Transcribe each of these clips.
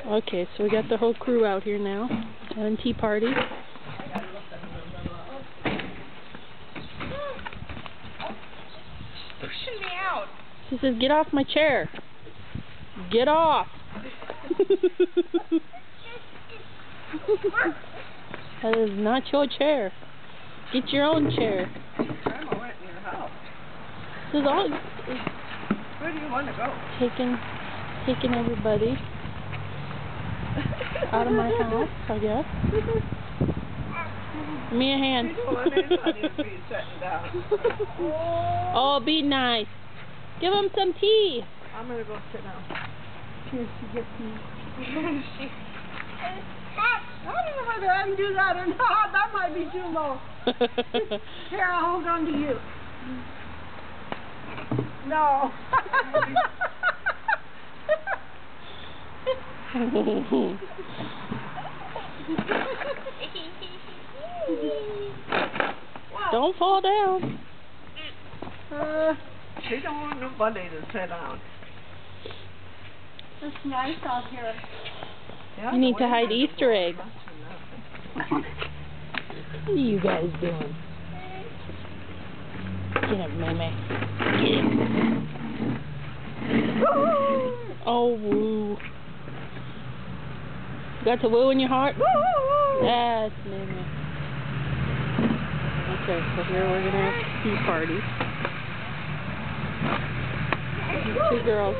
Okay, so we got the whole crew out here now. Having tea party. Pushing me out. She says, "Get off my chair. Get off." That is not your chair. Get your own chair. I'm rent in your house. This is all Where do you want to go? taking everybody out of my house, I guess. Give me a hand. Oh, be nice. Give him some tea. I'm going to go sit down. Here, she gets me. I don't know whether I can do that or not. That might be too low. Here, I'll hold on to you. No. Don't fall down. She don't want nobody to sit down. It's nice out here. Yeah, You need to hide Easter eggs. What are you guys doing? Get him, Meme. Get him. Oh, woo. Got to woo in your heart? That's Meme. Okay, so here we're going to have a tea party. These two girls.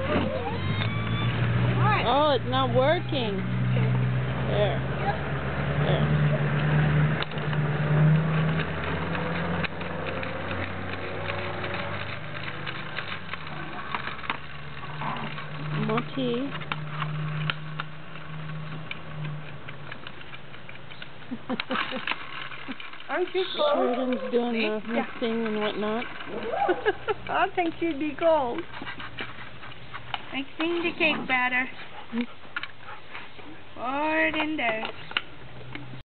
Oh, it's not working. There. There. More tea. Aren't you cold? Sheridan's doing the mixing and whatnot. I think she'd be cold. Mixing the cake batter. Pour it in there.